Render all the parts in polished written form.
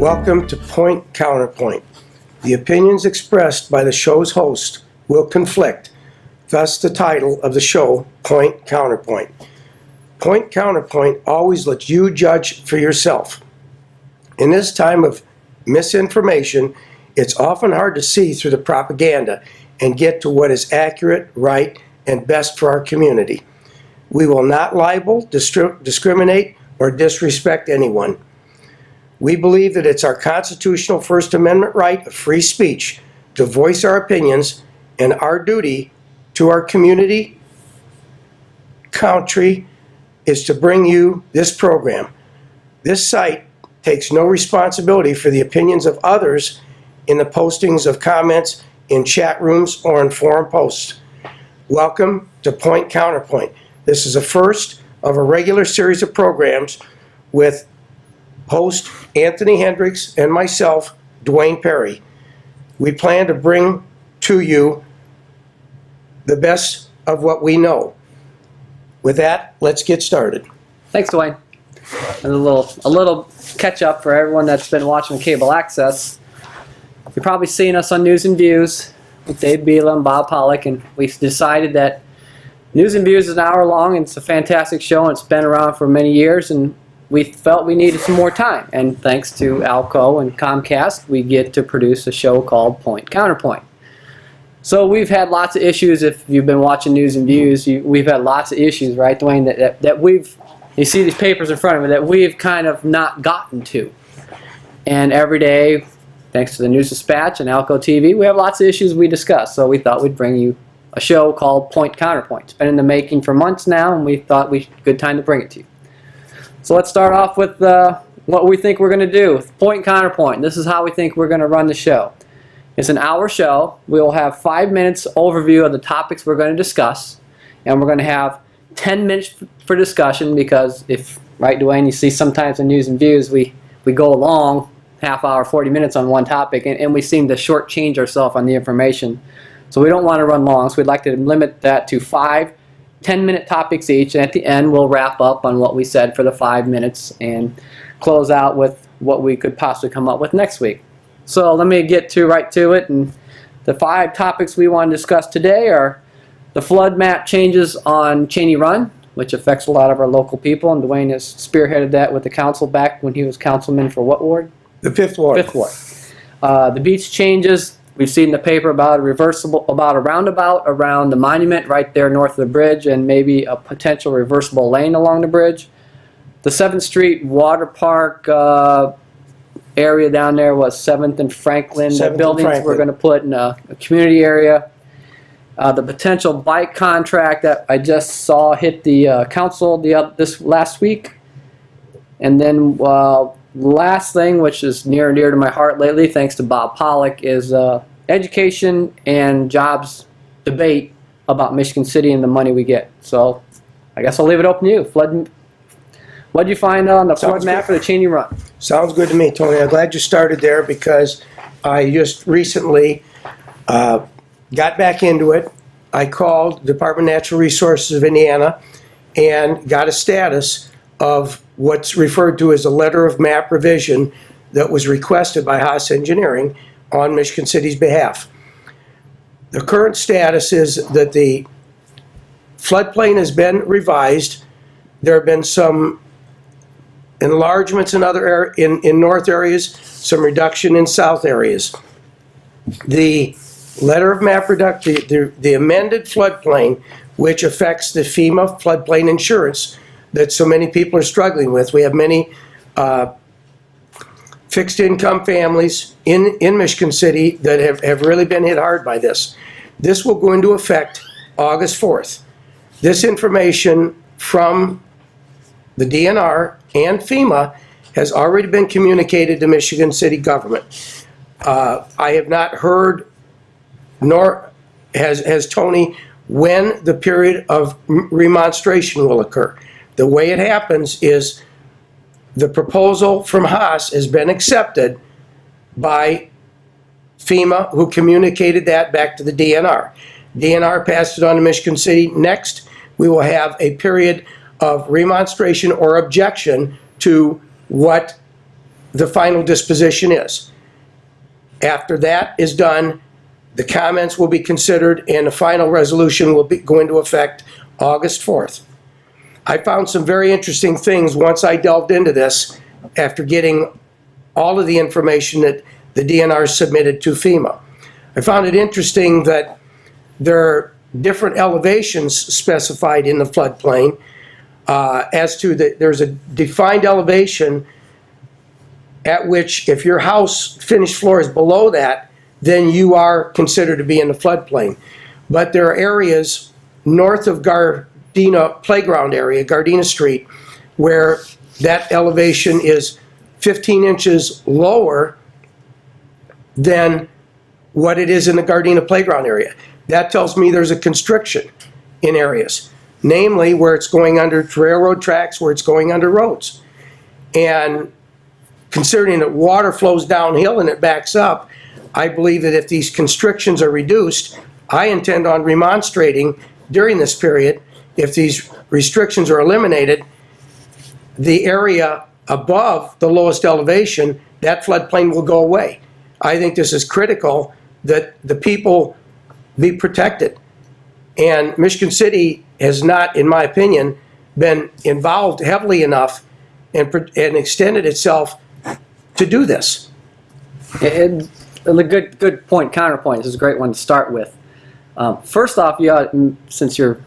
Welcome to Point Counterpoint. The opinions expressed by the show's host will conflict, thus the title of the show, Point Counterpoint. Point Counterpoint always lets you judge for yourself. In this time of misinformation, it's often hard to see through the propaganda and get to what is accurate, right, and best for our community. We will not libel, discriminate, or disrespect anyone. We believe that it's our constitutional First Amendment right of free speech to voice our opinions, and our duty to our community, country, is to bring you this program. This site takes no responsibility for the opinions of others in the postings of comments in chat rooms or in forum posts. Welcome to Point Counterpoint. This is the first of a regular series of programs with host Anthony Hendricks and myself, Dwayne Perry. We plan to bring to you the best of what we know. With that, let's get started. Thanks, Dwayne. And a little catch up for everyone that's been watching cable access. You've probably seen us on News and Views with Dave Beela and Bob Pollock, and we've decided that News and Views is an hour long, and it's a fantastic show, and it's been around for many years, and we felt we needed some more time. And thanks to Alco and Comcast, we get to produce a show called Point Counterpoint. So we've had lots of issues. If you've been watching News and Views, we've had lots of issues, right, Dwayne, that we've, you see these papers in front of me, that we've kind of not gotten to. And every day, thanks to the News Dispatch and Alco TV, we have lots of issues we discuss. So we thought we'd bring you a show called Point Counterpoint. It's been in the making for months now, and we thought good time to bring it to you. So let's start off with what we think we're going to do. Point Counterpoint. This is how we think we're going to run the show. It's an hour show. We will have 5 minutes overview of the topics we're going to discuss, and we're going to have 10 minutes for discussion because if, right, Dwayne, you see sometimes in News and Views we go along half hour, 40 minutes on one topic, and we seem to shortchange ourselves on the information. So we don't want to run long, so we'd like to limit that to 5 10-minute topics each, and at the end we'll wrap up on what we said for the 5 minutes and close out with what we could possibly come up with next week. So let me get right to it, and the 5 topics we want to discuss today are the flood map changes on Cheney Run, which affects a lot of our local people, and Dwayne has spearheaded that with the council back when he was councilman for what ward? The 5th Ward. 5th Ward. The beach changes. We've seen in the paper about a roundabout around the monument right there north of the bridge, and maybe a potential reversible lane along the bridge. The 7th Street Water Park area down there was 7th and Franklin. The buildings we're going to put in a community area. The potential bike contract that I just saw hit the council this last week. And then last thing, which is near and dear to my heart lately, thanks to Bob Pollock, is education and jobs debate about Michigan City and the money we get. So I guess I'll leave it open to you. What did you find on the flood map for the Cheney Run? Sounds good to me, Tony. I'm glad you started there because I just recently got back into it. I called Department of Natural Resources of Indiana and got a status of what's referred to as a letter of map revision that was requested by Haas Engineering on Michigan City's behalf. The current status is that the floodplain has been revised. There have been some enlargements in other in north areas, some reduction in south areas. The letter of map the amended floodplain, which affects the FEMA floodplain insurance that so many people are struggling with. We have many fixed income families in Michigan City that have really been hit hard by this. This will go into effect August 4th. This information from the DNR and FEMA has already been communicated to Michigan City government. I have not heard, nor has Tony, when the period of remonstration will occur. The way it happens is the proposal from Haas has been accepted by FEMA, who communicated that back to the DNR. DNR passed it on to Michigan City. Next, we will have a period of remonstration or objection to what the final disposition is. After that is done, the comments will be considered and the final resolution will go into effect August 4th. I found some very interesting things once I delved into this after getting all of the information that the DNR submitted to FEMA. I found it interesting that there are different elevations specified in the floodplain there's a defined elevation at which if your house finished floor is below that, then you are considered to be in the floodplain. But there are areas north of Gardena Playground area, Gardena Street, where that elevation is 15 inches lower than what it is in the Gardena Playground area. That tells me there's a constriction in areas, namely where it's going under railroad tracks, where it's going under roads. And considering that water flows downhill and it backs up, I believe that if these constrictions are reduced, I intend on remonstrating during this period. If these restrictions are eliminated, the area above the lowest elevation, that floodplain will go away. I think this is critical that the people be protected. And Michigan City has not, in my opinion, been involved heavily enough and extended itself to do this. And a good point, counterpoint. This is a great one to start with. First off, since you're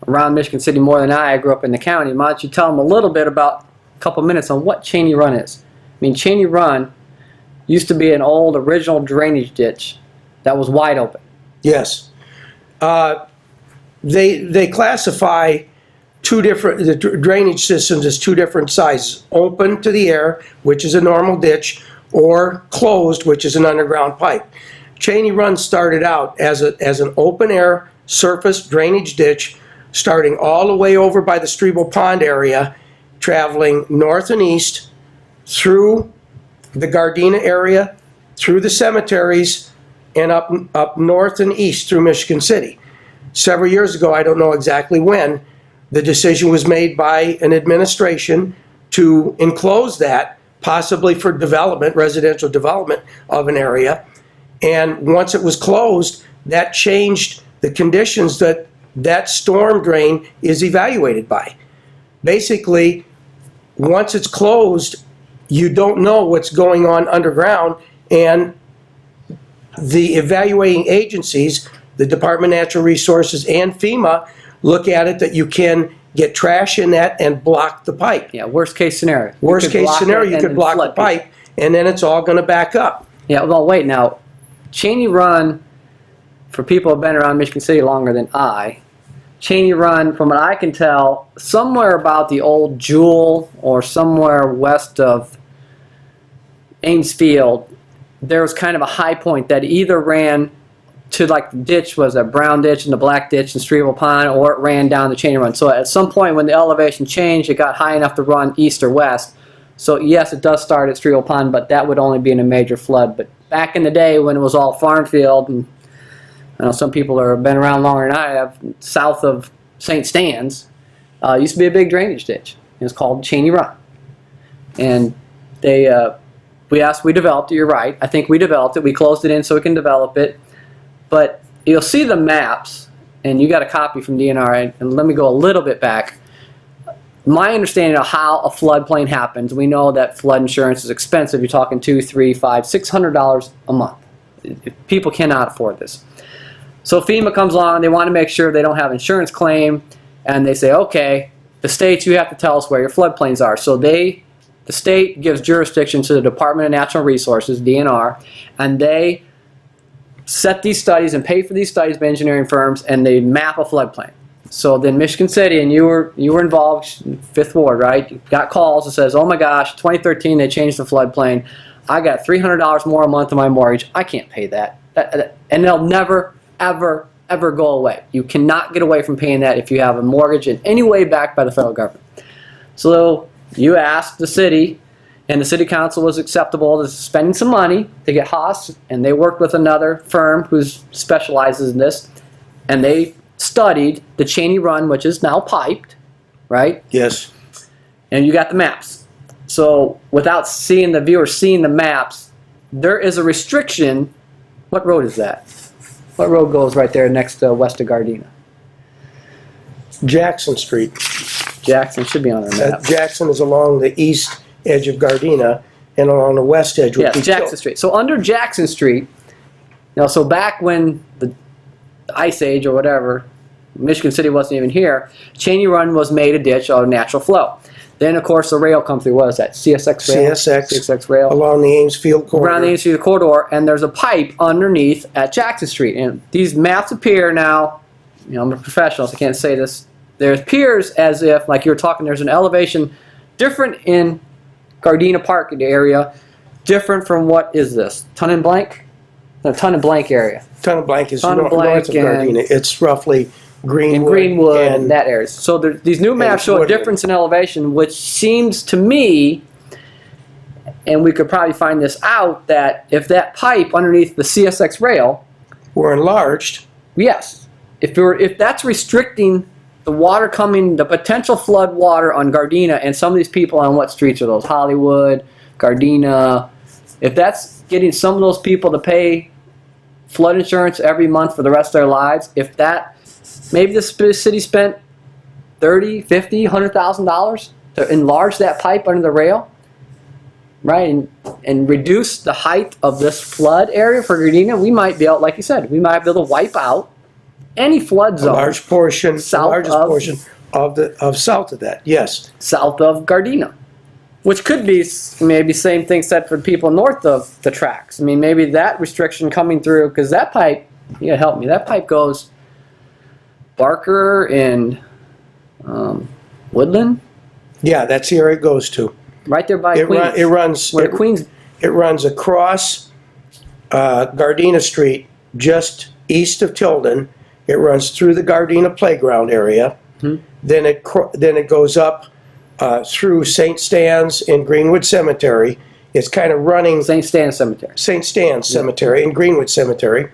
around Michigan City more than I grew up in the county, why don't you tell them a little bit about, a couple minutes on what Cheney Run is. I mean, Cheney Run used to be an old original drainage ditch that was wide open. Yes. They classify the drainage systems as two different sizes: open to the air, which is a normal ditch, or closed, which is an underground pipe. Cheney Run started out as an open air surface drainage ditch, starting all the way over by the Strebel Pond area, traveling north and east through the Gardena area, through the cemeteries, and up north and east through Michigan City. Several years ago, I don't know exactly when, the decision was made by an administration to enclose that, possibly for development, residential development of an area. And once it was closed, that changed the conditions that storm drain is evaluated by. Basically, once it's closed, you don't know what's going on underground, and the evaluating agencies, the Department of Natural Resources and FEMA, look at it that you can get trash in that and block the pipe. Yeah, worst case scenario. Worst case scenario, you could block the pipe, and then it's all going to back up. Yeah, well, wait now. Cheney Run, for people who have been around Michigan City longer than Cheney Run, from what I can tell, somewhere about the old Jewel or somewhere west of Ames Field, there was kind of a high point that either ran to, like, the ditch was a brown ditch and the black ditch and Strebel Pond, or it ran down the Cheney Run. So at some point when the elevation changed, it got high enough to run east or west. So yes, it does start at Strebel Pond, but that would only be in a major flood. But back in the day when it was all farm field, and I know some people have been around longer than I have, south of St. Stan's, used to be a big drainage ditch. It was called Cheney Run. And we developed it, you're right. I think we developed it. We closed it in so we can develop it. But you'll see the maps, and you got a copy from DNR, and let me go a little bit back. My understanding of how a floodplain happens, we know that flood insurance is expensive. You're talking $200, $300, $500, $600 a month. People cannot afford this. So FEMA comes along, they want to make sure they don't have insurance claim, and they say, okay, the states, you have to tell us where your floodplains are. So the state gives jurisdiction to the Department of Natural Resources, DNR, and they set these studies and pay for these studies by engineering firms, and they map a floodplain. So then Michigan City, and you were involved, 5th Ward, right? You got calls that says, oh my gosh, 2013 they changed the floodplain. I got $300 more a month on my mortgage. I can't pay that. And they'll never, ever, ever go away. You cannot get away from paying that if you have a mortgage in any way backed by the federal government. So you asked the city, and the city council was acceptable to spending some money to get Haas, and they worked with another firm who specializes in this, and they studied the Cheney Run, which is now piped, right? Yes. And you got the maps. So without seeing the viewer seeing the maps, there is a restriction. What road is that? What road goes right there next to west of Gardena? Jackson Street. Jackson should be on our map. Jackson is along the east edge of Gardena, and along the west edge would Yes, be Jackson Street. So under Jackson Street, so back when the Ice Age or whatever, Michigan City wasn't even here, Cheney Run was made a ditch of natural flow. Then, of course, the rail comes through. What is that? CSX rail? CSX rail. Along the Amesfield corridor. Around the Amesfield corridor, and there's a pipe underneath at Jackson Street. And these maps appear now, I'm a professional, so I can't say this. There appears as if, like you were talking, there's an elevation different in Gardena Park area, different from what is this? Ton and Blank? The Ton and Blank area. Ton and Blank is Ton and north of Gardena. It's roughly Greenwood and that area. So these new maps show a difference in elevation, which seems to me, and we could probably find this out, that if that pipe underneath the CSX rail were enlarged, yes, if that's restricting the water coming, the potential flood water on Gardena, and some of these people on what streets are those? Hollywood, Gardena. If that's getting some of those people to pay flood insurance every month for the rest of their lives, if that, maybe the city spent $30,000, $50,000, $100,000 to enlarge that pipe under the rail, right, and reduce the height of this flood area for Gardena, we might be able, like you said, we might be able to wipe out any flood zone. A large portion, the largest portion of south of that, yes. South of Gardena. Which could be maybe same thing said for people north of the tracks. I mean, maybe that restriction coming through, because that pipe, you gotta help me, that pipe goes Barker and Woodland? Yeah, that's the area it goes to. Right there by Queens. It runs across Gardena Street, just east of Tilden. It runs through the Gardena playground area. Mm-hmm. Then it goes up through St. Stan's and Greenwood Cemetery. It's kind of running St. Stan's Cemetery. St. Stan's Cemetery and Greenwood Cemetery.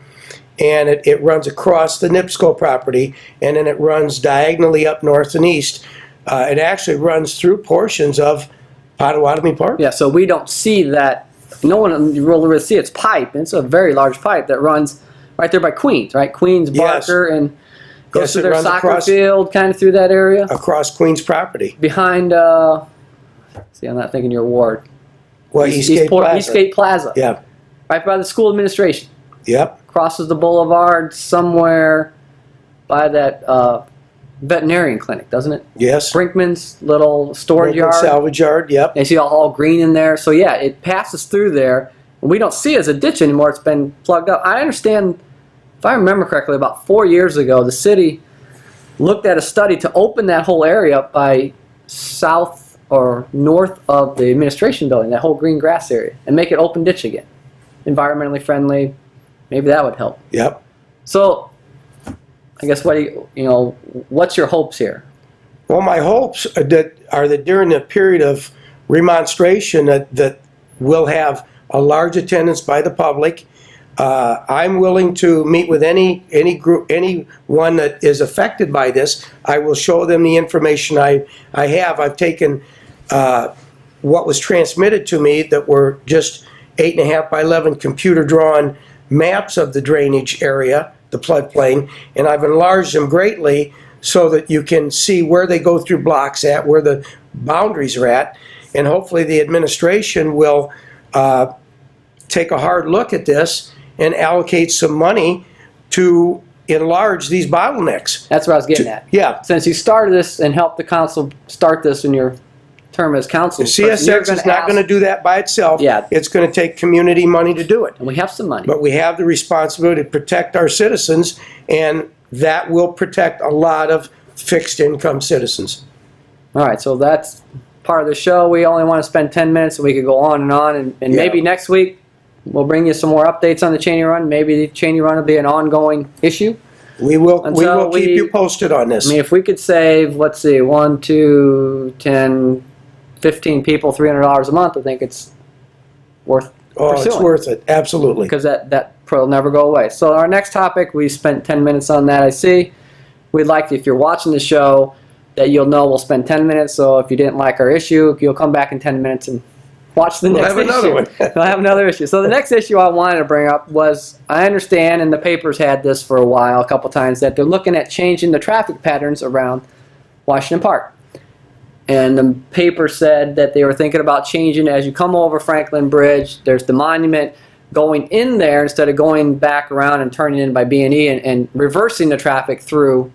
And it runs across the NIPSCO property, and then it runs diagonally up north and east. It actually runs through portions of Potawatomi Park. Yeah, so we don't see that. No one really see it's pipe. It's a very large pipe that runs right there by Queens, right? Queens, Barker, and goes to their soccer field, kind of through that area. Across Queens property. Behind, see, I'm not thinking your ward. Well, Eastgate Plaza. Yeah. Right by the school administration. Yep. Crosses the boulevard somewhere by that veterinarian clinic, doesn't it? Yes. Brinkman's little storage yard. Salvage yard, yep. You see all green in there. So yeah, it passes through there. We don't see it as a ditch anymore. It's been plugged up. I understand, if I remember correctly, about 4 years ago, the city looked at a study to open that whole area up by south or north of the administration building, that whole green grass area, and make it open ditch again. Environmentally friendly. Maybe that would help. Yep. So, I guess what's your hopes here? Well, my hopes are that during the period of remonstration that we'll have a large attendance by the public. I'm willing to meet with any group, anyone that is affected by this. I will show them the information I have. I've taken what was transmitted to me that were just 8.5 by 11 computer drawn maps of the drainage area, the floodplain, and I've enlarged them greatly so that you can see where they go through blocks at, where the boundaries are at, and hopefully the administration will take a hard look at this and allocate some money to enlarge these bottlenecks. That's what I was getting at. Yeah. Since you started this and helped the council start this in your term as council. The CSX is not going to do that by itself. Yeah. It's going to take community money to do it. And we have some money. But we have the responsibility to protect our citizens, and that will protect a lot of fixed income citizens. All right, so that's part of the show. We only want to spend 10 minutes, so we could go on, and maybe next week we'll bring you some more updates on the Cheney Run. Maybe the Cheney Run will be an ongoing issue. We will keep you posted on this. I mean, if we could save, let's see, 1, 2, 10, 15 people $300 a month, I think it's worth pursuing. It's worth it, absolutely. Because that will never go away. So our next topic, we spent 10 minutes on that, I see. We'd like, if you're watching the show, that you'll know we'll spend 10 minutes. So if you didn't like our issue, you'll come back in 10 minutes and watch the next issue. We'll have another one. We'll have another issue. So the next issue I wanted to bring up was, I understand, and the papers had this for a while, a couple times, that they're looking at changing the traffic patterns around Washington Park. And the paper said that they were thinking about changing as you come over Franklin Bridge, there's the monument, going in there instead of going back around and turning in by B&E and reversing the traffic through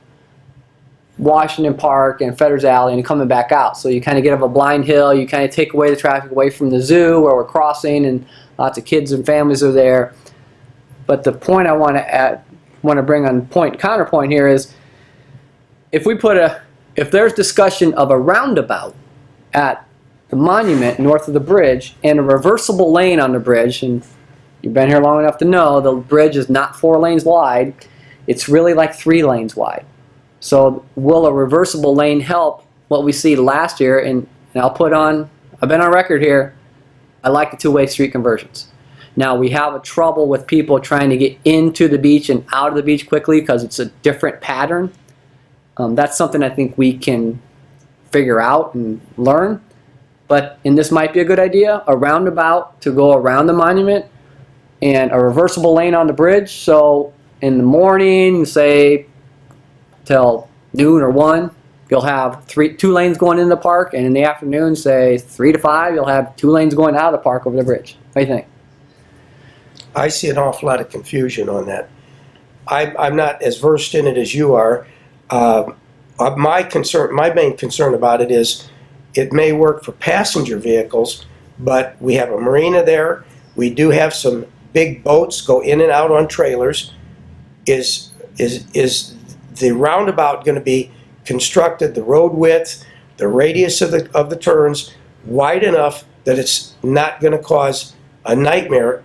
Washington Park and Fedder's Alley and coming back out. So you kind of get up a blind hill, you kind of take away the traffic away from the zoo where we're crossing and lots of kids and families are there. But the point I want to bring on point counterpoint here is, if there's discussion of a roundabout at the monument north of the bridge and a reversible lane on the bridge, and you've been here long enough to know the bridge is not 4 lanes wide, it's really like 3 lanes wide. So will a reversible lane help what we see last year? And I've been on record here, I like the 2-way street conversions. Now we have a trouble with people trying to get into the beach and out of the beach quickly because it's a different pattern. That's something I think we can figure out and learn. And this might be a good idea, a roundabout to go around the monument and a reversible lane on the bridge. So in the morning, say till noon or 1, you'll have 2 lanes going into the park, and in the afternoon, say 3 to 5, you'll have 2 lanes going out of the park over the bridge. What do you think? I see an awful lot of confusion on that. I'm not as versed in it as you are. My main concern about it is it may work for passenger vehicles, but we have a marina there. We do have some big boats go in and out on trailers. Is the roundabout going to be constructed, the road width, the radius of the turns, wide enough that it's not going to cause a nightmare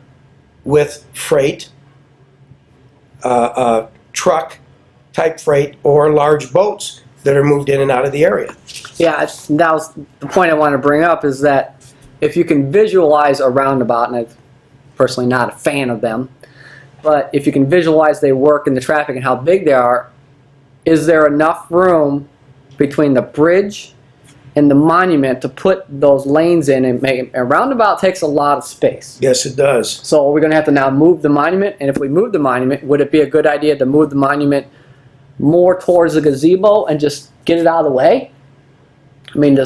with freight, truck type freight, or large boats that are moved in and out of the area? Yeah, that was the point I want to bring up, is that if you can visualize a roundabout, and I'm personally not a fan of them, but if you can visualize they work in the traffic and how big they are, is there enough room between the bridge and the monument to put those lanes in and make a roundabout? Takes a lot of space. Yes, it does. So we're going to have to now move the monument, and if we move the monument, would it be a good idea to move the monument more towards the gazebo and just get it out of the way? I mean,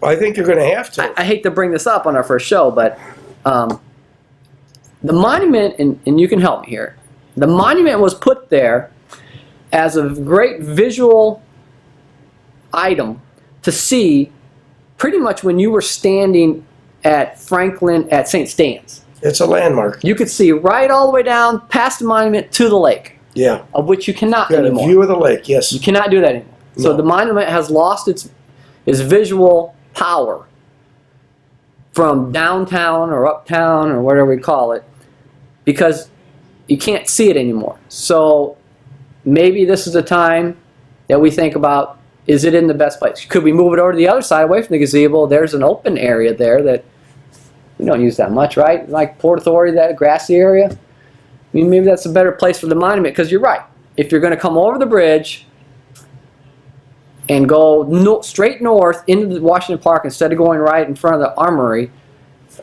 I think you're going to have to. I hate to bring this up on our first show, but the monument, and you can help me here, the monument was put there as a great visual item to see pretty much when you were standing at Franklin at St. Stan's. It's a landmark. You could see right all the way down past the monument to the lake. Yeah. Of which you cannot Got anymore. a view of the lake, yes. You cannot do that anymore. No. So the monument has lost its visual power from downtown or uptown or whatever we call it, because you can't see it anymore. So maybe this is a time that we think about, is it in the best place? Could we move it over to the other side away from the gazebo? There's an open area there that we don't use that much, right? Like Port Authority, that grassy area. I mean, maybe that's a better place for the monument, because you're right. If you're going to come over the bridge and go straight north into Washington Park instead of going right in front of the Armory,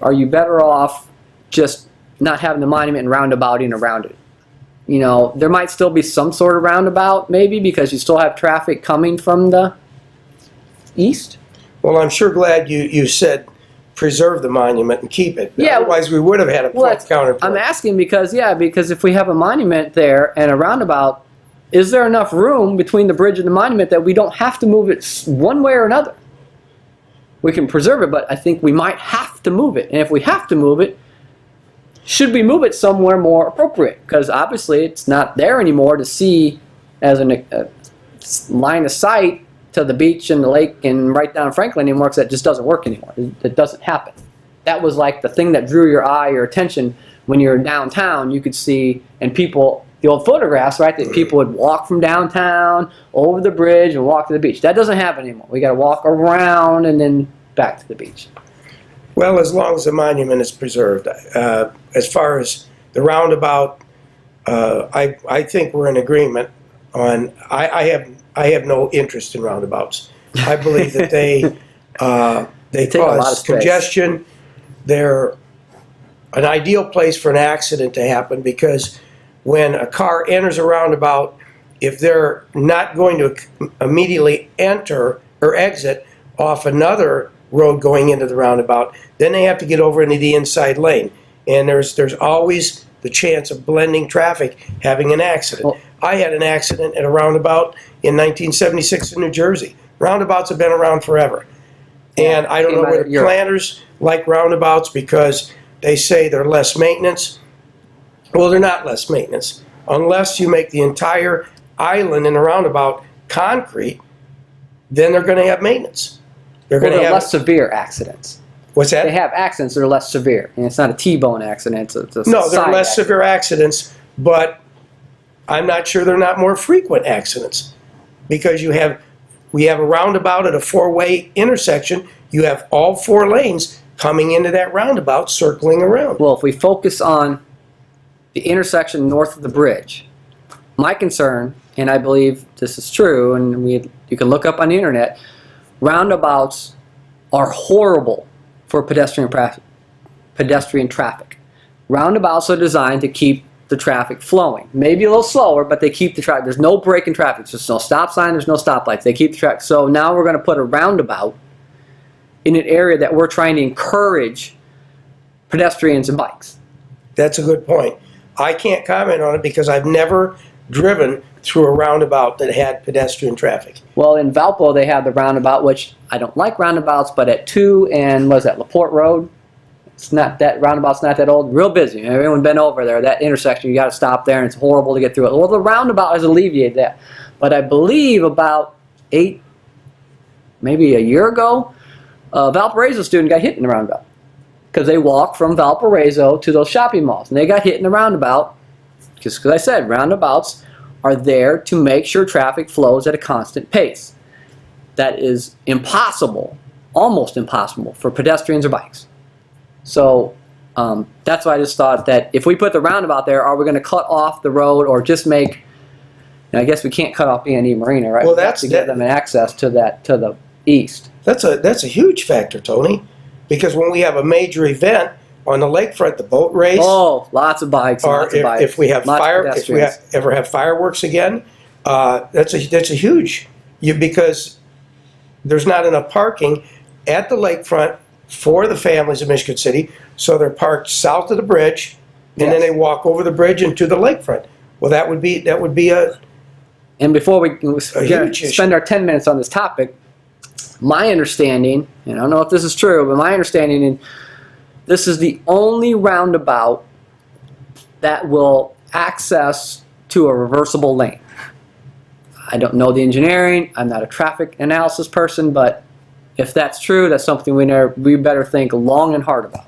are you better off just not having the monument and roundabouting around it? You know, there might still be some sort of roundabout, maybe, because you still have traffic coming from the east. Well, I'm sure glad you said preserve the monument and keep it. Yeah. Otherwise, we would have had a point counterpoint. I'm asking because if we have a monument there and a roundabout, is there enough room between the bridge and the monument that we don't have to move it one way or another? We can preserve it, but I think we might have to move it. And if we have to move it, should we move it somewhere more appropriate? Because obviously it's not there anymore to see as a line of sight to the beach and the lake and right down Franklin anymore, because that just doesn't work anymore. It doesn't happen. That was like the thing that drew your eye, your attention when you're downtown. You could see, and people, the old photographs, right, that people would walk from downtown over the bridge and walk to the beach. That doesn't happen anymore. We got to walk around and then back to the beach. Well, as long as the monument is preserved. As far as the roundabout, I think we're in agreement on. I have no interest in roundabouts. I believe that they take a lot of cause space. congestion. They're an ideal place for an accident to happen because when a car enters a roundabout, if they're not going to immediately enter or exit off another road going into the roundabout, then they have to get over into the inside lane. And there's always the chance of blending traffic, having an accident. Well, I had an accident at a roundabout in 1976 in New Jersey. Roundabouts have been around forever. And I don't know whether planners like roundabouts because they say they're less maintenance. Well, they're not less maintenance. Unless you make the entire island in a roundabout concrete, then they're going to have maintenance. They're going to have less severe accidents. What's that? They have accidents that are less severe. And it's not a T-bone accident. It's a No, they're side less accident. severe accidents, but I'm not sure they're not more frequent accidents because we have a roundabout at a four-way intersection. You have all four lanes coming into that roundabout, circling around. Well, if we focus on the intersection north of the bridge, my concern, and I believe this is true, and you can look up on the internet, roundabouts are horrible for pedestrian traffic. Roundabouts are designed to keep the traffic flowing. Maybe a little slower, but they keep the traffic. There's no break in traffic. There's no stop sign. There's no stoplights. They keep the traffic. So now we're going to put a roundabout in an area that we're trying to encourage pedestrians and bikes. That's a good point. I can't comment on it because I've never driven through a roundabout that had pedestrian traffic. Well, in Valpo, they have the roundabout, which I don't like roundabouts, but at 2 and, what is that, LaPorte Road? It's not that, roundabout's not that old. Real busy. Everyone been over there. That intersection, you got to stop there, and it's horrible to get through it. Well, the roundabout has alleviated that. But I believe about maybe a year ago, a Valparaiso student got hit in the roundabout because they walked from Valparaiso to those shopping malls, and they got hit in the roundabout because I said roundabouts are there to make sure traffic flows at a constant pace. That is impossible, almost impossible, for pedestrians or bikes. So that's why I just thought that if we put the roundabout there, are we going to cut off the road or just make? And I guess we can't cut off B&E Marina, right? Well, we have to give them access to the east. That's a huge factor, Tony, because when we have a major event on the lakefront, the boat race. Oh, lots of bikes. Or lots of bikes. if we have ever have fireworks again, that's a huge because there's not enough parking at the lakefront for the families of Michigan City, so they're parked south of the bridge, and then they walk over the bridge into the lakefront. Well, that would be a. And before we huge spend our 10 minutes on this topic, my understanding, and I don't know if this is true, but my understanding is this is the only roundabout that will access to a reversible lane. I don't know the engineering. I'm not a traffic analysis person, but if that's true, that's something we better think long and hard about.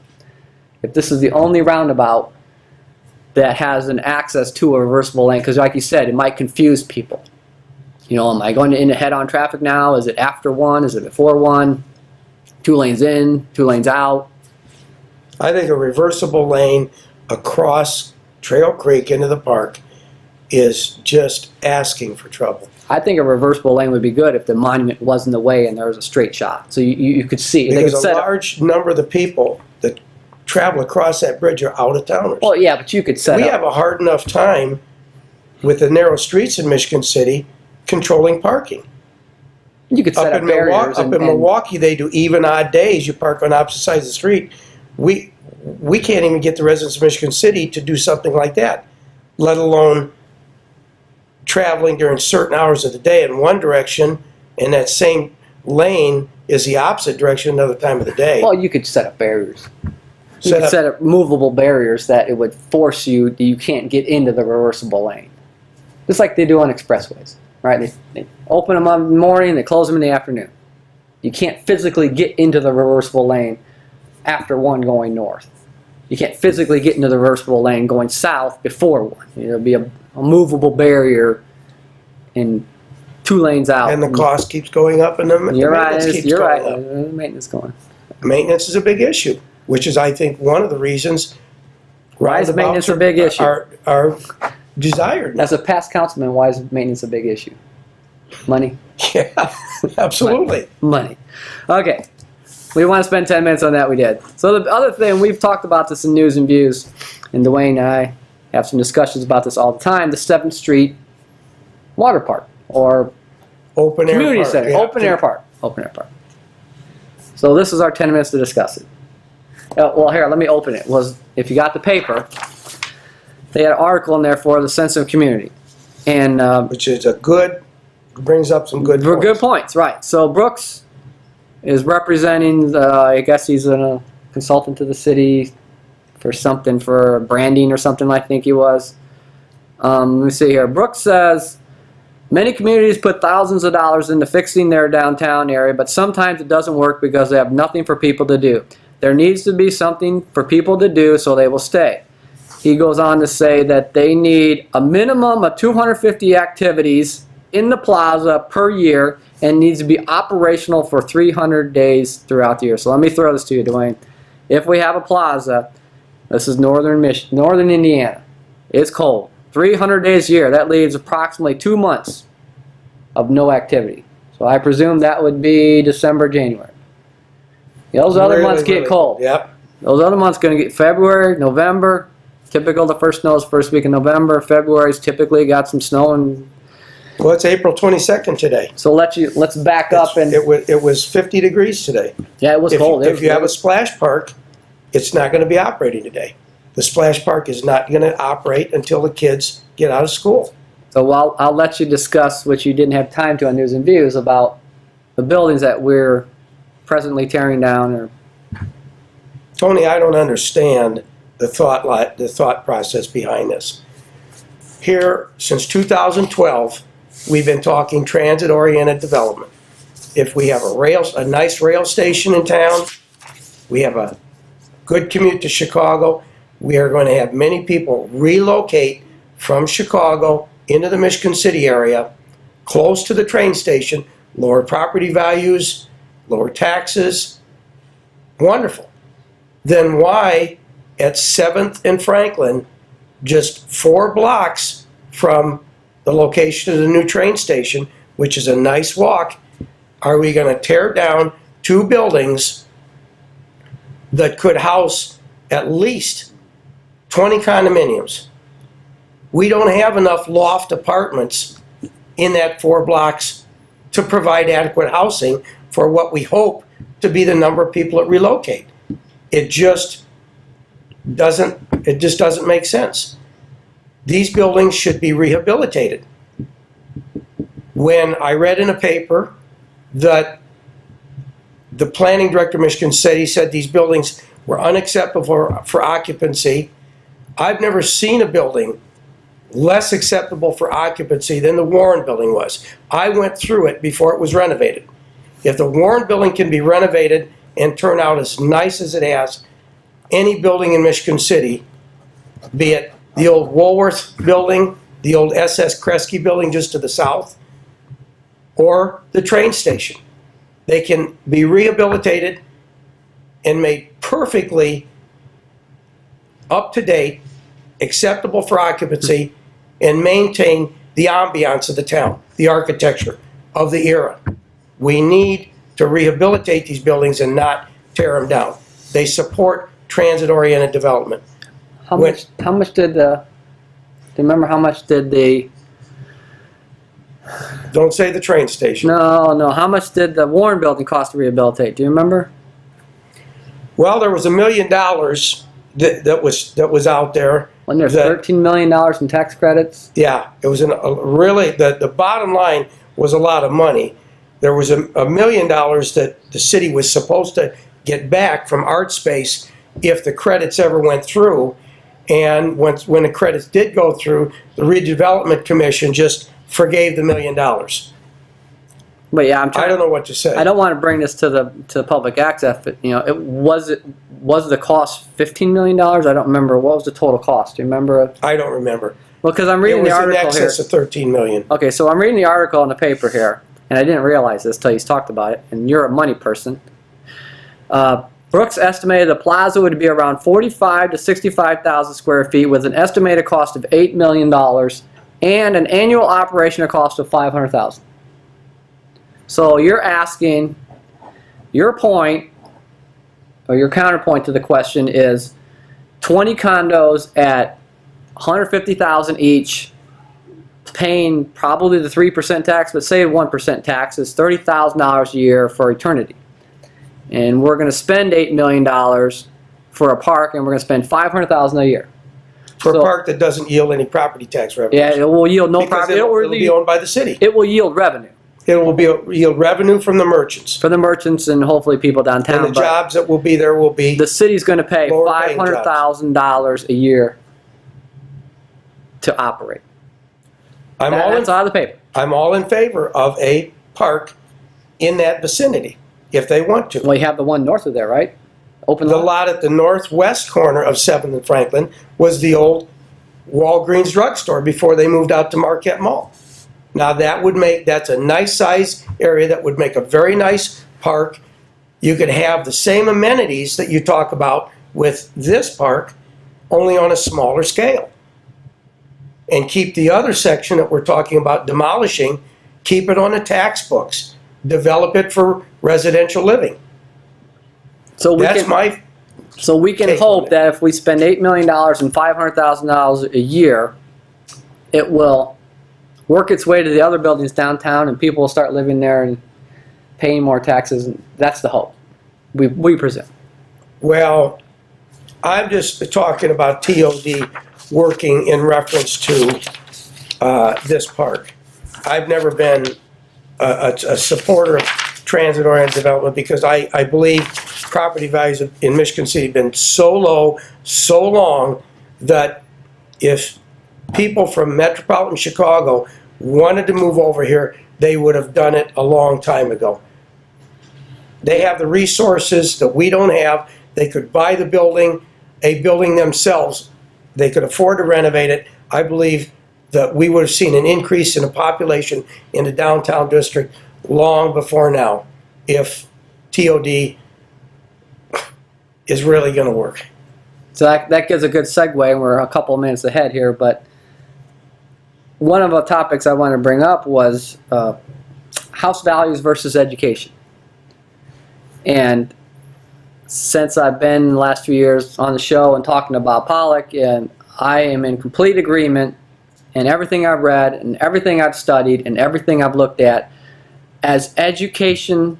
If this is the only roundabout that has an access to a reversible lane, because like you said, it might confuse people. You know, am I going into head-on traffic now? Is it after 1? Is it before 1? 2 lanes in, 2 lanes out? I think a reversible lane across Trail Creek into the park is just asking for trouble. I think a reversible lane would be good if the monument was in the way and there was a straight shot. So you could see. Because a large number of the people that travel across that bridge are out-of-towners. Well, yeah, but you could set We up. have a hard enough time with the narrow streets in Michigan City controlling parking. You could set up barriers. Up in Milwaukee, they do even odd days. You park on opposite sides of the street. We can't even get the residents of Michigan City to do something like that, let alone traveling during certain hours of the day in one direction, and that same lane is the opposite direction another time of the day. Well, you could set up barriers. You could set up movable barriers that it would force you can't get into the reversible lane. Just like they do on expressways, right? They open them in the morning, they close them in the afternoon. You can't physically get into the reversible lane after 1 going north. You can't physically get into the reversible lane going south before 1. There'll be a movable barrier in 2 lanes out. And the cost keeps going up, and the maintenance keeps going up. The maintenance going. Maintenance is a big issue, which is, I think, one of the reasons Why is maintenance a big issue? are desired. As a past councilman, why is maintenance a big issue? Money? Yeah, absolutely. Money. Okay. We want to spend 10 minutes on that, we did. So the other thing, we've talked about this in News and Views, and Dwayne and I have some discussions about this all the time, the 7th Street Water Park, or Open air community park. center, Yeah. open air park. So this is our 10 minutes to discuss it. Well, here, let me open it. If you got the paper, they had an article in there for the sense of community. And Which is brings up some good points. good points, right. So Brooks is representing, I guess he's a consultant to the city for branding or something, I think he was. Let me see here. Brooks says, many communities put thousands of dollars into fixing their downtown area, but sometimes it doesn't work because they have nothing for people to do. There needs to be something for people to do so they will stay. He goes on to say that they need a minimum of 250 activities in the plaza per year and needs to be operational for 300 days throughout the year. So let me throw this to you, Dwayne. If we have a plaza, this is northern Indiana. It's cold. 300 days a year, that leaves approximately 2 months of no activity. So I presume that would be December, January. Those other months get cold. Yep. Those other months going to get February, November. Typical, the first snow is first week in November. February's typically got some snow. And Well, it's April 22nd today. so let's back up and It was 50 degrees today. yeah, it was cold. If you have a splash park, it's not going to be operating today. The splash park is not going to operate until the kids get out of school. So I'll let you discuss what you didn't have time to on News and Views about the buildings that we're presently tearing down. Or Tony, I don't understand the thought process behind this. Here, since 2012, we've been talking transit-oriented development. If we have a nice rail station in town, we have a good commute to Chicago, we are going to have many people relocate from Chicago into the Michigan City area, close to the train station, lower property values, lower taxes. Wonderful. Then why at 7th and Franklin, just 4 blocks from the location of the new train station, which is a nice walk, are we going to tear down 2 buildings that could house at least 20 condominiums? We don't have enough loft apartments in that 4 blocks to provide adequate housing for what we hope to be the number of people that relocate. It just doesn't make sense. These buildings should be rehabilitated. When I read in a paper that the planning director of Michigan City said these buildings were unacceptable for occupancy, I've never seen a building less acceptable for occupancy than the Warren building was. I went through it before it was renovated. If the Warren building can be renovated and turn out as nice as it has, any building in Michigan City, be it the old Woolworth building, the old SS Kresge building just to the south, or the train station, they can be rehabilitated and made perfectly up to date, acceptable for occupancy, and maintain the ambiance of the town, the architecture of the era. We need to rehabilitate these buildings and not tear them down. They support transit-oriented development. how much did do you remember how much did the Don't say the train station. no how much did the Warren building cost to rehabilitate? Do you remember? Well, there was $1 million that was out there. When there's that- $13 million in tax credits. Yeah, it was really, the bottom line was a lot of money. There was $1 million that the city was supposed to get back from art space if the credits ever went through. And when the credits did go through, the redevelopment commission just forgave the $1 million. But yeah, I'm I trying. don't know what to say. I don't want to bring this to the public access, but was the cost $15 million? I don't remember. What was the total cost? Do you remember? I don't remember. Well, because I'm It reading was the in article here. excess of $13 million. Okay, so I'm reading the article in the paper here, and I didn't realize this till he's talked about it, and you're a money person. Brooks estimated the plaza would be around 45 to 65,000 square feet with an estimated cost of $8 million and an annual operational cost of $500,000. So you're asking, your point, or your counterpoint to the question is 20 condos at $150,000 each, paying probably the 3% tax, but say 1% tax is $30,000 a year for eternity. And we're going to spend $8 million for a park, and we're going to spend $500,000 a year. For So- a park that doesn't yield any property tax revenue. Yeah, it will yield no Because property. it'll be owned by the city. It will yield revenue It will yield revenue from the merchants. for the merchants and hopefully people downtown. And the but jobs that will be there will be, the city's going to pay lower paying jobs. $500,000 a year to operate. That's out of the paper. I'm all in favor of a park in that vicinity, if they want to. Well, you have the one north of there, right? Open The lot. lot at the northwest corner of 7th and Franklin was the old Walgreens drugstore before they moved out to Marquette Mall. Now that's a nice size area that would make a very nice park. You could have the same amenities that you talk about with this park, only on a smaller scale. And keep the other section that we're talking about demolishing, keep it on the tax books. Develop it for residential living. So we That's can, my so we can take on hope it. that if we spend $8 million and $500,000 a year, it will work its way to the other buildings downtown, and people will start living there and paying more taxes. And that's the hope we present. Well, I'm just talking about TOD working in reference to this park. I've never been a supporter of transit-oriented development because I believe property values in Michigan City have been so low, so long, that if people from metropolitan Chicago wanted to move over here, they would have done it a long time ago. They have the resources that we don't have. They could buy a building themselves. They could afford to renovate it. I believe that we would have seen an increase in the population in the downtown district long before now if TOD is really going to work. So that gives a good segue, and we're a couple of minutes ahead here, but one of the topics I wanted to bring up was house values versus education. And since I've been the last few years on the show and talking about Pollock, and I am in complete agreement in everything I've read and everything I've studied and everything I've looked at, as education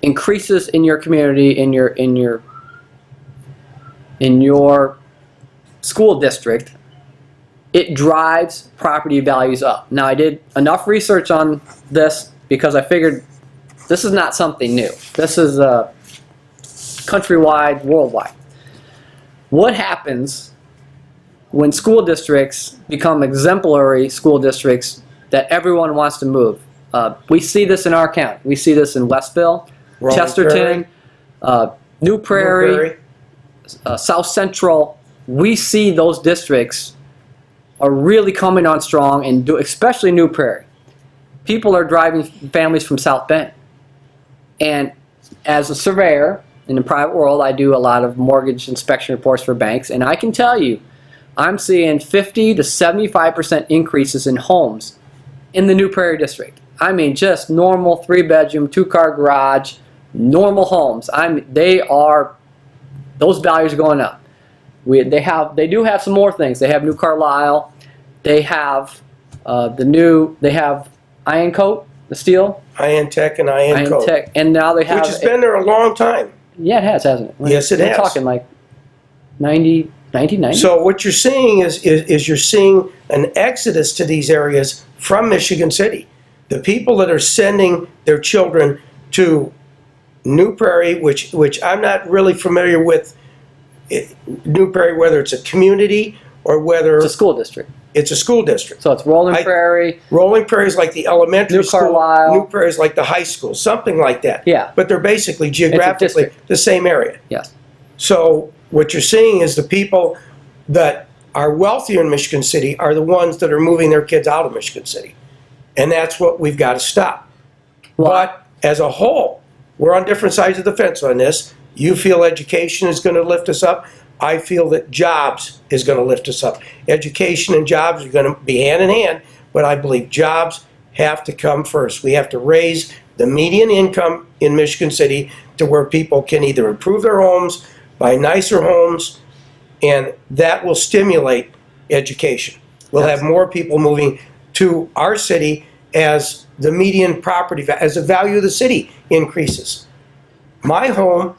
increases in your community, in your school district, it drives property values up. Now, I did enough research on this because I figured this is not something new. This is countrywide, worldwide. What happens when school districts become exemplary school districts that everyone wants to move? We see this in our county. We see this in Westville, Chesterton, New Prairie, South Central. We see those districts are really coming on strong, and especially New Prairie. People are driving families from South Bend. And as a surveyor in the private world, I do a lot of mortgage inspection reports for banks, and I can tell you, I'm seeing 50 to 75% increases in homes in the New Prairie district. I mean, just normal 3-bedroom, 2-car garage, normal homes. Those values are going up. They do have some more things. They have New Carlisle. They have they have Iron Coat, the steel. Iron Tech and Iron Coat. Tech, and now they have. Which has been there a long time. Yeah, it has, hasn't it? Yes, it has. We're talking like 1990. So what you're seeing is you're seeing an exodus to these areas from Michigan City. The people that are sending their children to New Prairie, which I'm not really familiar with, New Prairie, whether it's a community or whether it's a school district. It's a school district. So it's Rolling Prairie. Rolling Prairie is like the elementary New school. Carlisle. New Prairie is like the high school, something like that. Yeah. But they're basically geographically the same area. Yes. So what you're seeing is the people that are wealthier in Michigan City are the ones that are moving their kids out of Michigan City. And that's what we've got to stop. Well, but as a whole, we're on different sides of the fence on this. You feel education is going to lift us up. I feel that jobs is going to lift us up. Education and jobs are going to be hand in hand, but I believe jobs have to come first. We have to raise the median income in Michigan City to where people can either improve their homes, buy nicer homes, and that will stimulate education. We'll have more people moving to our city as the median property, as the value of the city increases. My home,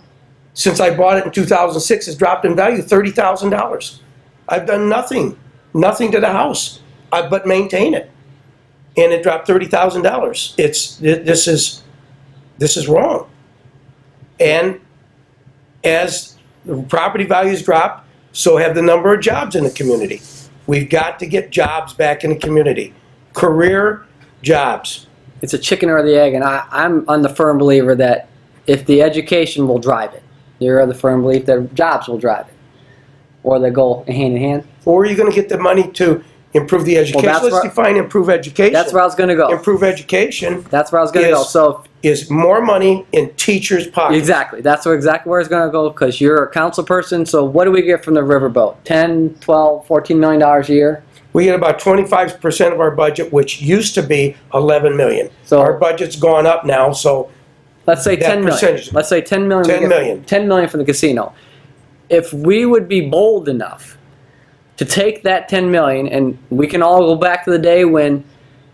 since I bought it in 2006, has dropped in value $30,000. I've done nothing to the house, but maintain it. And it dropped $30,000. This is wrong. And as the property values drop, so have the number of jobs in the community. We've got to get jobs back in the community. Career jobs. It's a chicken or the egg, and I'm the firm believer that if the education will drive it, you're of the firm belief that jobs will drive it, or they go hand in hand. Or are you going to get the money to improve the education? Well, let's define improve education. That's where I was going to go. Improve education. That's where I was going to go. So is more money in teachers' pockets. Exactly. That's exactly where it's going to go, because you're a council person. So what do we get from the riverboat? 10, 12, $14 million a year? We get about 25% of our budget, which used to be $11 million. So our budget's gone up now, so let's say 10 million. Let's say 10 million. 10 million. 10 million from the casino. If we would be bold enough to take that 10 million, and we can all go back to the day when,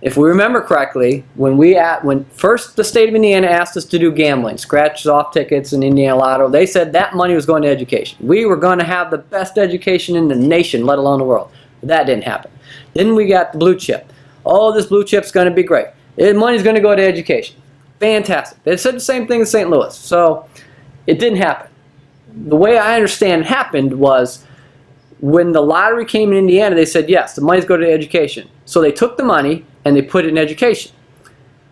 if we remember correctly, when first the state of Indiana asked us to do gambling, scratch off tickets and Indiana Lotto, they said that money was going to education. We were going to have the best education in the nation, let alone the world. That didn't happen. Then we got the blue chip. Oh, this blue chip's going to be great. Money's going to go to education. Fantastic. They said the same thing in St. Louis. So it didn't happen. The way I understand it happened was when the lottery came in Indiana, they said, yes, the money's going to education. So they took the money and they put it in education.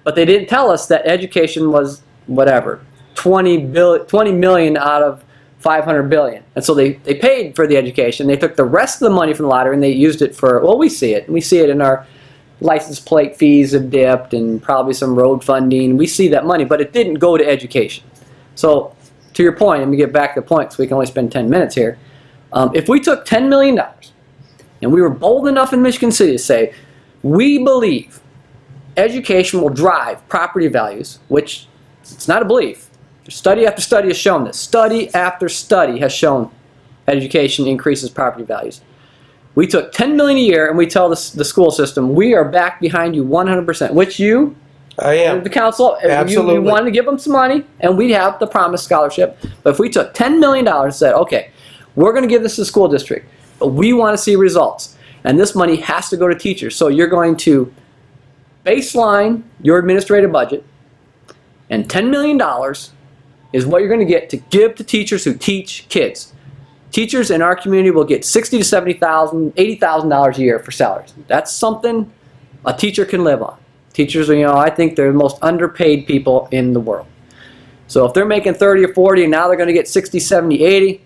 But they didn't tell us that education was, whatever, 20 million out of 500 billion. And so they paid for the education. They took the rest of the money from the lottery and they used it for, well, we see it. We see it in our license plate fees have dipped and probably some road funding. We see that money, but it didn't go to education. So to your point, let me get back to the point because we can only spend 10 minutes here. If we took $10 million and we were bold enough in Michigan City to say, we believe education will drive property values, which it's not a belief. Study after study has shown this. Study after study has shown education increases property values. We took $10 million a year and we tell the school system, we are back behind you 100%, which you, I am. The council, Absolutely. you wanted to give them some money and we'd have the promised scholarship. But if we took $10 million and said, okay, we're going to give this to the school district, but we want to see results. And this money has to go to teachers. So you're going to baseline your administrative budget, and $10 million is what you're going to get to give to teachers who teach kids. Teachers in our community will get $60,000 to $70,000, $80,000 a year for salaries. That's something a teacher can live on. Teachers, I think they're the most underpaid people in the world. So if they're making 30 or 40 and now they're going to get 60, 70, 80,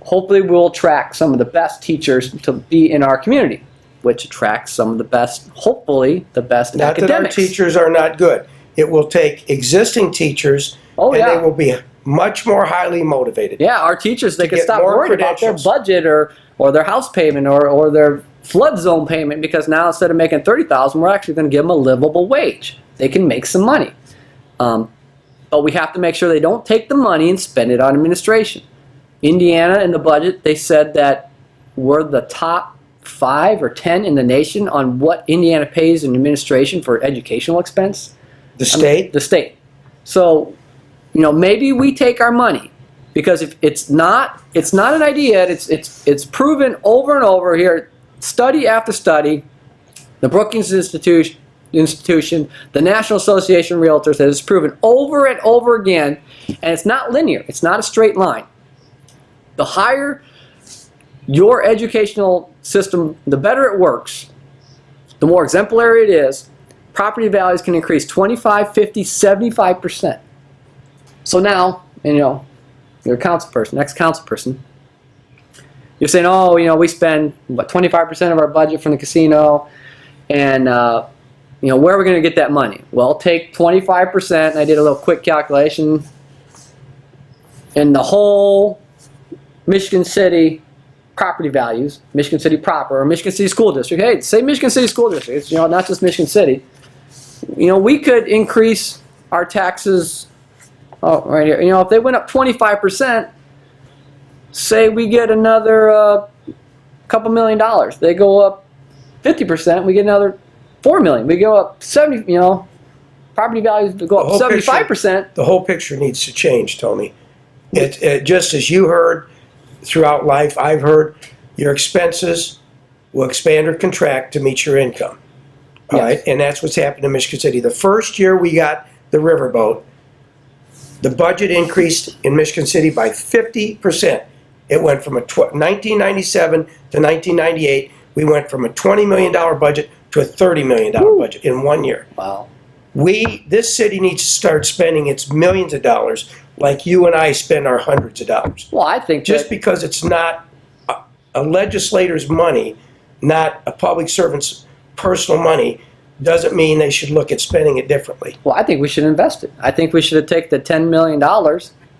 hopefully we'll attract some of the best teachers to be in our community, which attracts some of the best, hopefully the best Not academics. that our teachers are not good. It will take existing teachers and they will be much more highly motivated. Yeah, our teachers, they can get stop more worrying about their credentials. budget or their house payment or their flood zone payment, because now instead of making $30,000, we're actually going to give them a livable wage. They can make some money. But we have to make sure they don't take the money and spend it on administration. Indiana, in the budget, they said that we're the top 5 or 10 in the nation on what Indiana pays in administration for educational expense. The state? The state. So, maybe we take our money, because if it's not an idea. It's proven over and over here, study after study. The Brookings Institution, the National Association of Realtors has proven over and over again, and it's not linear. It's not a straight line. The higher your educational system, the better it works, the more exemplary it is, property values can increase 25, 50, 75%. So now, you're a council person, ex-council person, you're saying, oh, we spend, 25% of our budget from the casino, and, where are we going to get that money? Well, take 25%, and I did a little quick calculation, and the whole Michigan City property values, Michigan City proper, or Michigan City School District. Hey, say Michigan City School District. It's not just Michigan City. we could increase our taxes. Oh, right here. If they went up 25%, say we get another couple $1 million. They go up 50%, we get another $4 million. We go up 70. Property values go up 75%. The whole picture needs to change, Tony. It just as you heard throughout life, I've heard your expenses will expand or contract to meet your income. All right, and that's what's happened in Michigan City. The first year we got the riverboat, the budget increased in Michigan City by 50%. It went from 1997 to 1998. We went from a $20 million budget to a $30 million budget in 1 year. Wow. This city needs to start spending its millions of dollars like you and I spend our hundreds of dollars. Well, I think Just because it's not a legislator's money, not a public servant's personal money, doesn't mean they should look at spending it differently. Well, I think we should invest it. I think we should have taken the $10 million.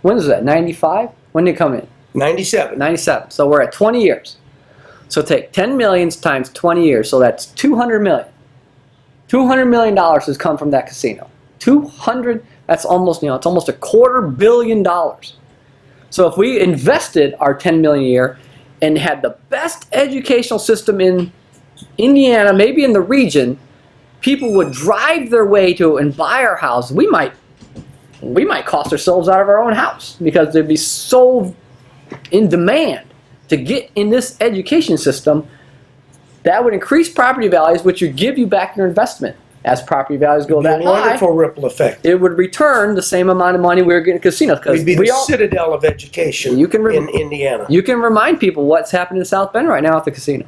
When is that? 95? When did it come in? 97. 97. So we're at 20 years. So take 10 million times 20 years. So that's 200 million. $200 million has come from that casino. 200. That's almost, it's almost $250 million. So if we invested our 10 million a year and had the best educational system in Indiana, maybe in the region, people would drive their way to and buy our house. We might cost ourselves out of our own house because they'd be so in demand to get in this education system. That would increase property values, which would give you back your investment. As property values go that high, wonderful ripple effect. It would return the same amount of money we were getting in casinos. We'd be the citadel of education in Indiana. You can remind people what's happening in South Bend right now at the casino.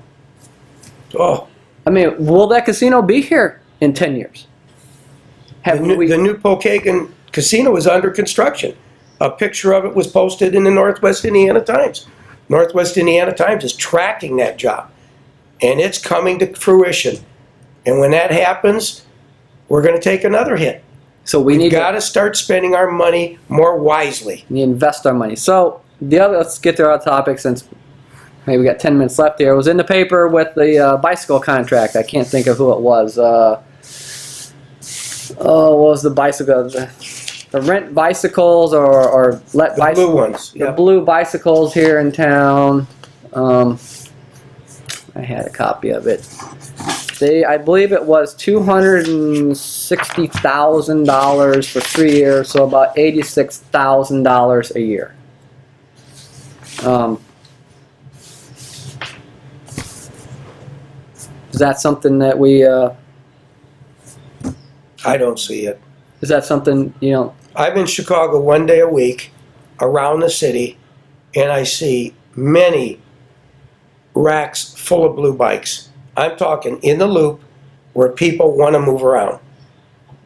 Oh, I mean, will that casino be here in 10 years? the new Pokagon Casino is under construction. A picture of it was posted in the Northwest Indiana Times. Northwest Indiana Times is tracking that job, and it's coming to fruition. And when that happens, we're going to take another hit. So We've got to start spending our money more wisely. We invest our money. So let's get to our topic since maybe we got 10 minutes left here. It was in the paper with the bicycle contract. I can't think of who it was. What was the bicycle? The rent bicycles or let The blue ones. The blue bicycles here in town. I had a copy of it. I believe it was $260,000 for 3 years, so about $86,000 a year. Is that something that we? I don't see it. Is that something I'm in Chicago 1 day a week around the city, and I see many racks full of blue bikes. I'm talking in the loop where people want to move around.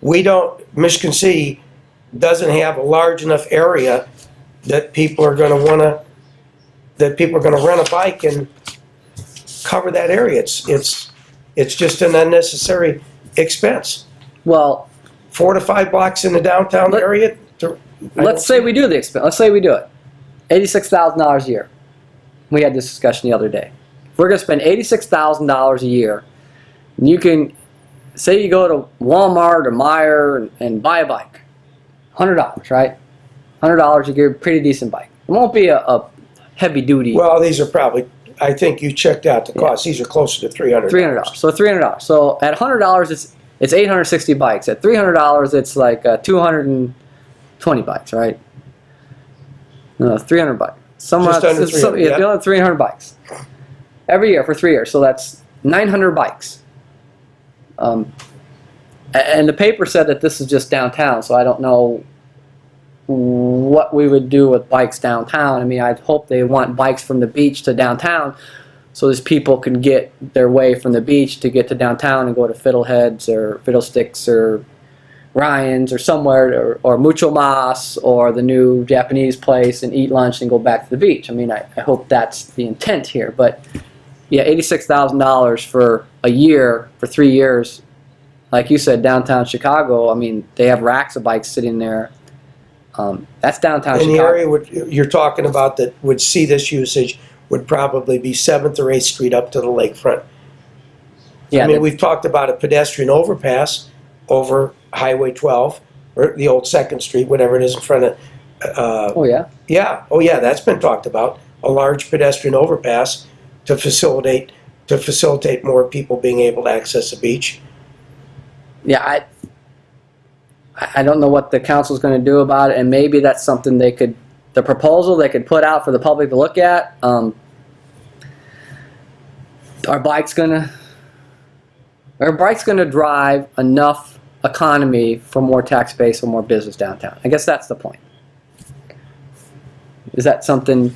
Michigan City doesn't have a large enough area that people are going to rent a bike and cover that area. It's just an unnecessary expense. Well, 4 to 5 blocks in the downtown area. Let's say we do the expense. Let's say we do it. $86,000 a year. We had this discussion the other day. If we're going to spend $86,000 a year, and you can say you go to Walmart or Meijer and buy a bike, $100, right? $100, you get a pretty decent bike. It won't be a heavy duty. Well, these are probably. I think you checked out the cost. These are closer to $300. $300. So $300. So at $100, it's 860 bikes. At $300, it's like 220 bikes, right? No, 300 bikes. Just under 300, 300 bikes every year for 3 years. So that's 900 bikes. And the paper said that this is just downtown, so I don't know what we would do with bikes downtown. I mean, I'd hope they want bikes from the beach to downtown so these people can get their way from the beach to get to downtown and go to Fiddleheads or Fiddlesticks or Ryan's or somewhere, or Mucho Mas or the new Japanese place and eat lunch and go back to the beach. I mean, I hope that's the intent here. But yeah, $86,000 for a year, for 3 years. Like you said, downtown Chicago, I mean, they have racks of bikes sitting there. That's downtown In Chicago. the area you're talking about that would see this usage would probably be 7th or 8th Street up to the lakefront. Yeah, I mean, we've talked about a pedestrian overpass over Highway 12, or the old 2nd Street, whatever it is in front of, Oh yeah. yeah, oh yeah, that's been talked about. A large pedestrian overpass to facilitate more people being able to access the beach. Yeah, I don't know what the council's going to do about it, and maybe that's something the proposal they could put out for the public to look at. Are bikes gonna drive enough economy for more tax base for more business downtown? I guess that's the point. Is that something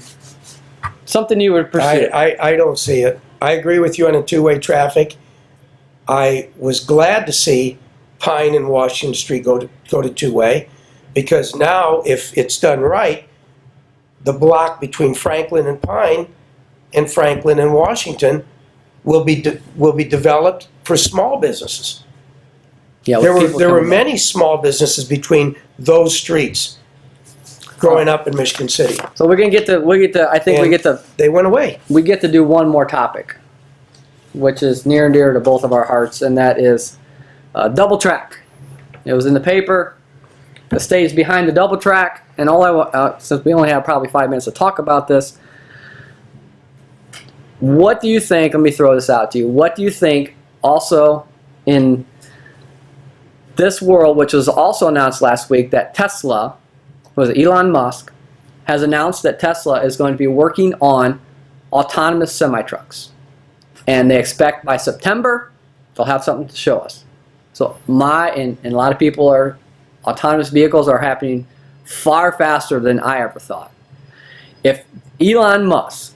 you would pursue? I don't see it. I agree with you on the two-way traffic. I was glad to see Pine and Washington Street go to two-way, because now, if it's done right, the block between Franklin and Pine and Franklin and Washington will be developed for small businesses. Yeah, There were many small businesses between those streets growing up in Michigan City. So we get to They went away. we get to do one more topic, which is near and dear to both of our hearts, and that is double track. It was in the paper. The stage behind the double track, and since we only have probably 5 minutes to talk about this, what do you think? Let me throw this out to you. What do you think? Also, in this world, which was also announced last week, that Tesla, Elon Musk, has announced that Tesla is going to be working on autonomous semi-trucks. And they expect by September, they'll have something to show us. So and a lot of people autonomous vehicles are happening far faster than I ever thought. If Elon Musk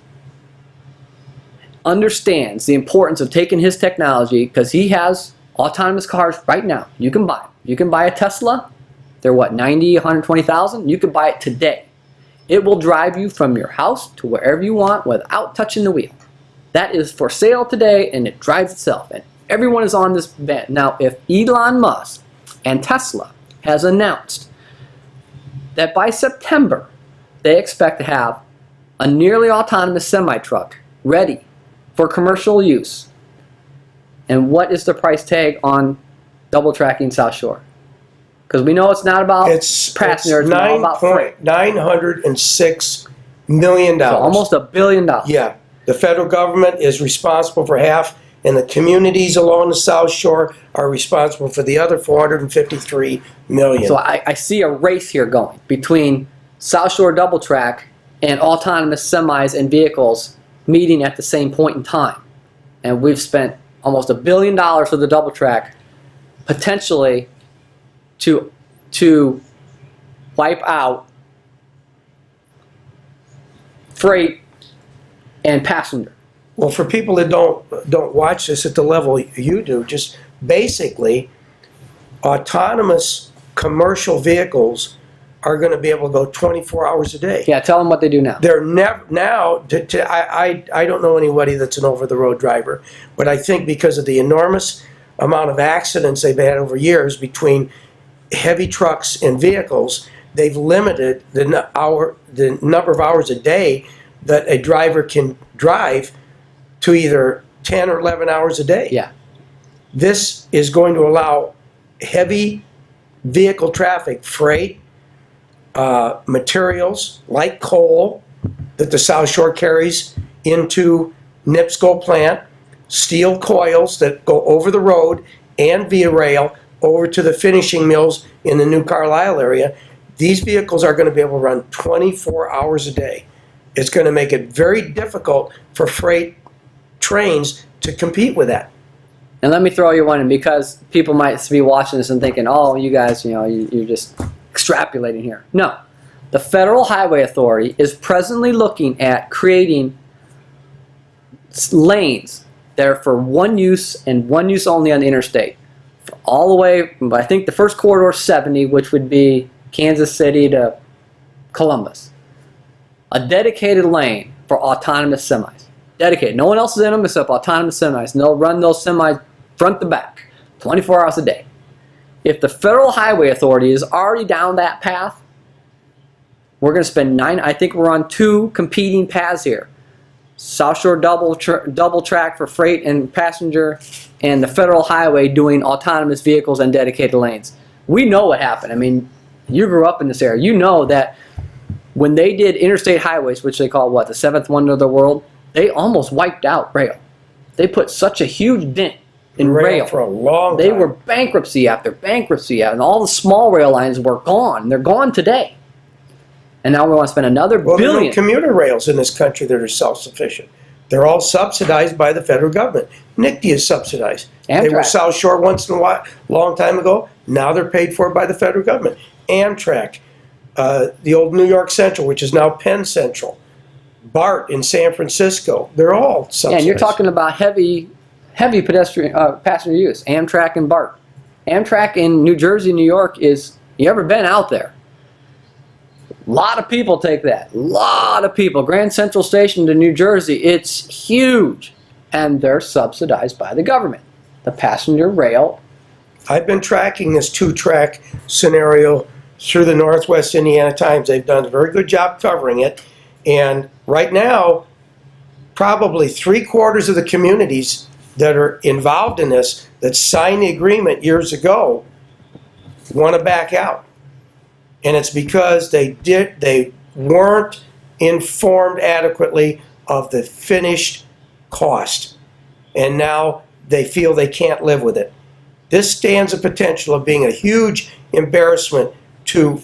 understands the importance of taking his technology, because he has autonomous cars right now, you can buy them. You can buy a Tesla. They're what, 90, 120,000? You can buy it today. It will drive you from your house to wherever you want without touching the wheel. That is for sale today, and it drives itself. And everyone is on this band. Now, if Elon Musk and Tesla has announced that by September they expect to have a nearly autonomous semi-truck ready for commercial use, and what is the price tag on double tracking South Shore? Because we know it's not about passengers, it's all about freight. $906 million. So almost $1 billion. Yeah. The federal government is responsible for half, and the communities along the South Shore are responsible for the other $453 million. So I see a race here going between South Shore double track and autonomous semis and vehicles meeting at the same point in time. And we've spent almost $1 billion for the double track, potentially to wipe out freight and passenger. Well, for people that don't watch this at the level you do, just basically, autonomous commercial vehicles are going to be able to go 24 hours a day. Yeah, tell them what they do now. They're never now. I don't know anybody that's an over-the-road driver, but I think because of the enormous amount of accidents they've had over years between heavy trucks and vehicles, they've limited the number of hours a day that a driver can drive to either 10 or 11 hours a day. Yeah. This is going to allow heavy vehicle traffic, freight, materials like coal that the South Shore carries into NIPSCO plant, steel coils that go over the road and via rail over to the finishing mills in the New Carlisle area. These vehicles are going to be able to run 24 hours a day. It's going to make it very difficult for freight trains to compete with that. And let me throw you one in, because people might be watching this and thinking, oh, you guys, you're just extrapolating here. No. The Federal Highway Authority is presently looking at creating lanes that are for one use and one use only on the interstate. All the way, I think the first corridor 70, which would be Kansas City to Columbus. A dedicated lane for autonomous semis. Dedicated. No one else is in them except autonomous semis. And they'll run those semis front to back, 24 hours a day. If the Federal Highway Authority is already down that path, we're going to spend I think we're on 2 competing paths here. South Shore double track for freight and passenger, and the federal highway doing autonomous vehicles and dedicated lanes. We know what happened. I mean, you grew up in this area. You know that when they did interstate highways, which they call what, the seventh wonder of the world, they almost wiped out rail. They put such a huge dent in rail for a long time. They were bankruptcy after bankruptcy, and all the small rail lines were gone. They're gone today. And now we want to spend another Well, there are billion. no commuter rails in this country that are self-sufficient. They're all subsidized by the federal government. NICTY is subsidized. They were Amtrak. South Shore once in a while, long time ago. Now they're paid for by the federal government. Amtrak, the old New York Central, which is now Penn Central, BART in San Francisco. They're all subsidized. And you're talking about heavy pedestrian passenger use. Amtrak and BART. Amtrak in New Jersey, New York is. You ever been out there? A lot of people take that. A lot of people. Grand Central Station to New Jersey, it's huge. And they're subsidized by the government. The passenger rail. I've been tracking this two-track scenario through the Northwest Indiana Times. They've done a very good job covering it. And right now, probably 3/4 of the communities that are involved in this, that signed the agreement years ago, want to back out. And it's because they weren't informed adequately of the finished cost. And now they feel they can't live with it. This stands a potential of being a huge embarrassment to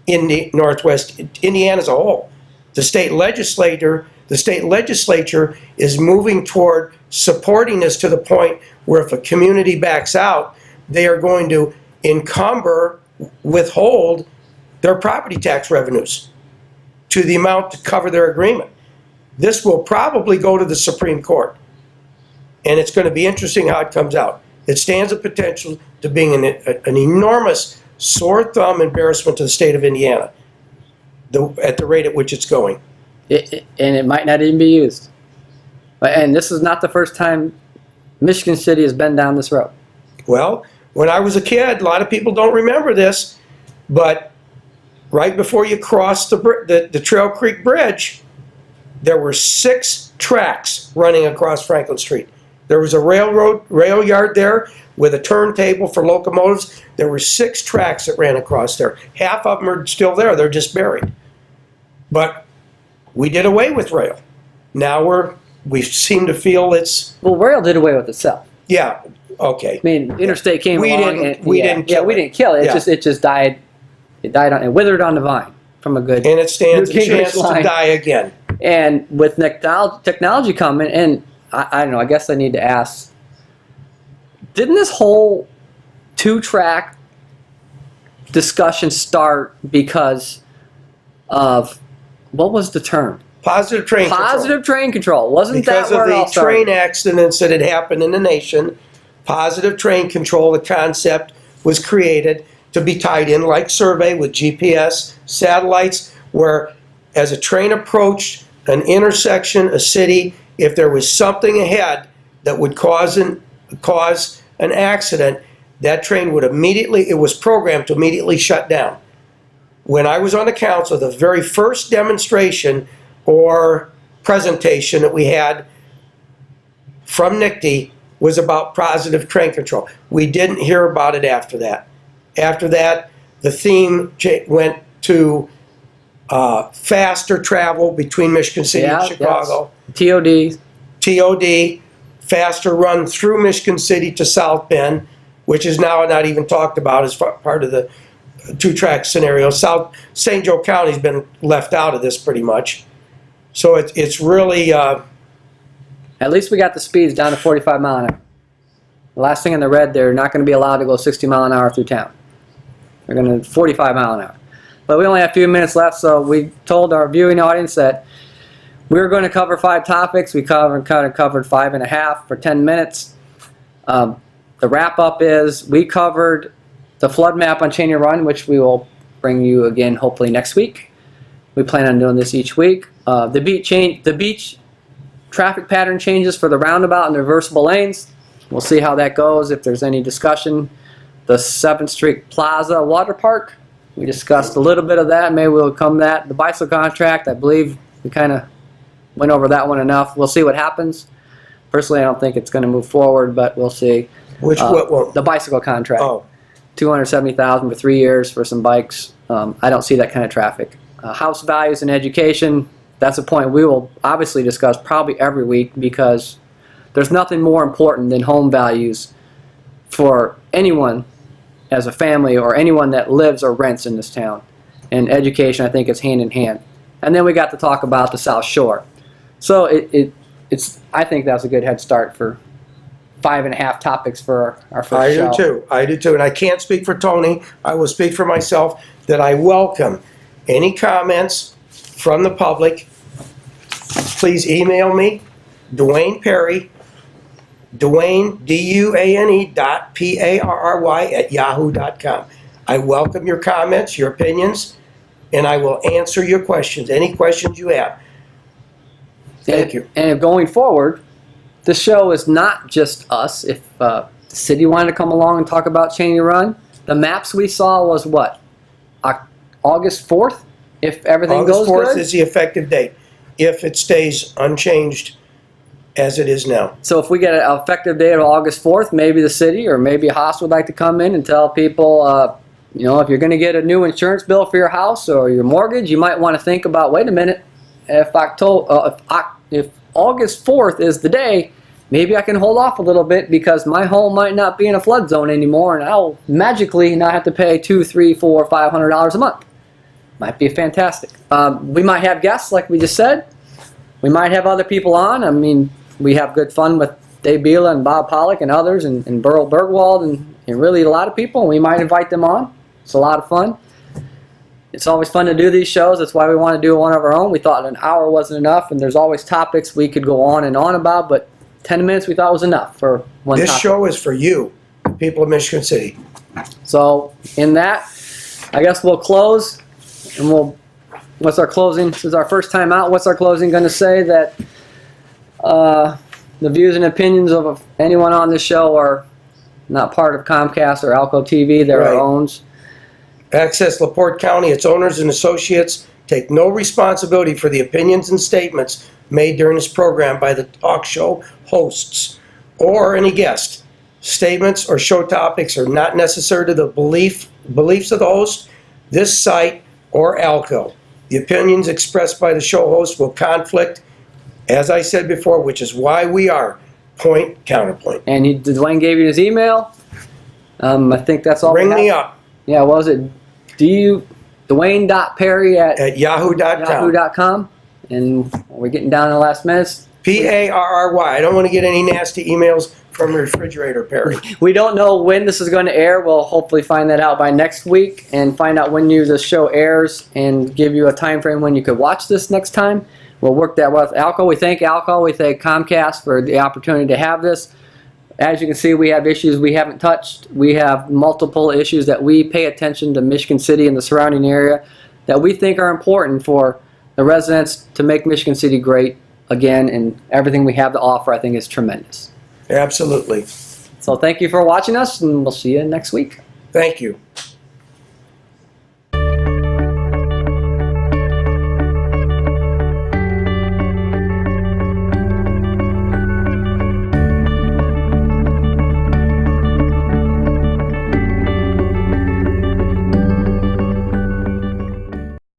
Northwest Indiana as a whole. The state legislature is moving toward supporting this to the point where if a community backs out, they are going to withhold their property tax revenues to the amount to cover their agreement. This will probably go to the Supreme Court. And it's going to be interesting how it comes out. It stands a potential to being an enormous sore thumb embarrassment to the state of Indiana at the rate at which it's going. And it might not even be used. And this is not the first time Michigan City has been down this road. Well, when I was a kid, a lot of people don't remember this, but right before you cross the Trail Creek Bridge, there were 6 tracks running across Franklin Street. There was a rail yard there with a turntable for locomotives. There were 6 tracks that ran across there. Half of them are still there. They're just buried. But we did away with rail. Now we seem to feel it's... Well, rail did away with itself. Yeah, okay. I mean, interstate came along. We didn't kill it. It just died. It died on. It withered on the vine from a good. And it stands a chance line. to die again. And with technology coming, and I don't know. I guess I need to ask. Didn't this whole 2-track discussion start because of what was the term? Positive train control. Positive train control. Wasn't because that where it all of the started? train accidents that had happened in the nation, positive train control, the concept was created to be tied in like survey with GPS, satellites, where as a train approached an intersection, a city, if there was something ahead that would cause an accident, that train would immediately, it was programmed to immediately shut down. When I was on the council, the very first demonstration or presentation that we had from NICTY was about positive train control. We didn't hear about it after that. After that, the theme went to faster travel between Michigan City and Chicago. Yes. TOD, faster run through Michigan City to South Bend, which is now not even talked about as part of the 2-track scenario. St. Joe County's been left out of this pretty much. So it's really... At least we got the speeds down to 45 mile an hour. The last thing in the red, they're not going to be allowed to go 60 mile an hour through town. They're going to 45 mile an hour. But we only have a few minutes left, so we told our viewing audience that we were going to cover 5 topics. We kind of covered 5.5 for 10 minutes. The wrap-up is we covered the flood map on Cheney Run, which we will bring you again hopefully next week. We plan on doing this each week. The beach traffic pattern changes for the roundabout and the reversible lanes. We'll see how that goes, if there's any discussion. The 7th Street Plaza Water Park, we discussed a little bit of that. Maybe we'll come to that. The bicycle contract, I believe we kind of went over that one enough. We'll see what happens. Personally, I don't think it's going to move forward, but we'll see. Which, what? The bicycle contract. Oh, $270,000 for 3 years for some bikes. I don't see that kind of traffic. House values and education, that's a point we will obviously discuss probably every week, because there's nothing more important than home values for anyone as a family or anyone that lives or rents in this town. And education, I think, is hand in hand. And then we got to talk about the South Shore. So I think that's a good head start for 5.5 topics for our first show. I do too. And I can't speak for Tony. I will speak for myself that I welcome any comments from the public. Please email me, Dwayne Perry, Dwayne, D-U-A-N-E .P-A-R-R-Y @yahoo.com. I welcome your comments, your opinions, and I will answer your questions, any questions you have. Thank you. And going forward, the show is not just us. If the city wanted to come along and talk about Cheney Run, the maps we saw was what? August 4th? If everything goes good? August 4th is the effective date, if it stays unchanged as it is now. So if we get an effective date of August 4th, maybe the city or maybe a house would like to come in and tell people, you know, if you're going to get a new insurance bill for your house or your mortgage, you might want to think about, wait a minute, if August 4th is the day, maybe I can hold off a little bit because my home might not be in a flood zone anymore, and I'll magically not have to pay $200, $300, $400, $500 a month. Might be fantastic. We might have guests, like we just said. We might have other people on. I mean, we have good fun with Dave Biela and Bob Pollock and others, and Burl Bergwald, and really a lot of people. And we might invite them on. It's a lot of fun. It's always fun to do these shows. That's why we want to do one of our own. We thought an hour wasn't enough, and there's always topics we could go on and on about, but 10 minutes we thought was enough for one topic. This show is for you, people of Michigan City. So in that, I guess we'll close, and what's our closing? This is our first time out. What's our closing going to say? That the views and opinions of anyone on this show are not part of Comcast or Alco TV. They're our own. Access LaPorte County, its owners and associates take no responsibility for the opinions and statements made during this program by the talk show hosts or any guest. Statements or show topics are not necessary to the beliefs of the host, this site, or Alco. The opinions expressed by the show host will conflict, as I said before, which is why we are Point Counterpoint. And Dwayne gave you his email. I think that's all. Ring me up. Yeah, what was it? Dwayne.Perry at yahoo.com. And we're getting down to the last minutes. P-A-R-R-Y. I don't want to get any nasty emails from Refrigerator Perry. We don't know when this is going to air. We'll hopefully find that out by next week and find out when the show airs and give you a time frame when you could watch this next time. We'll work that with Alco. We thank Alco. We thank Comcast for the opportunity to have this. As you can see, we have issues we haven't touched. We have multiple issues that we pay attention to Michigan City and the surrounding area that we think are important for the residents to make Michigan City great again, and everything we have to offer I think is tremendous. Absolutely. So thank you for watching us, and we'll see you next week. Thank you.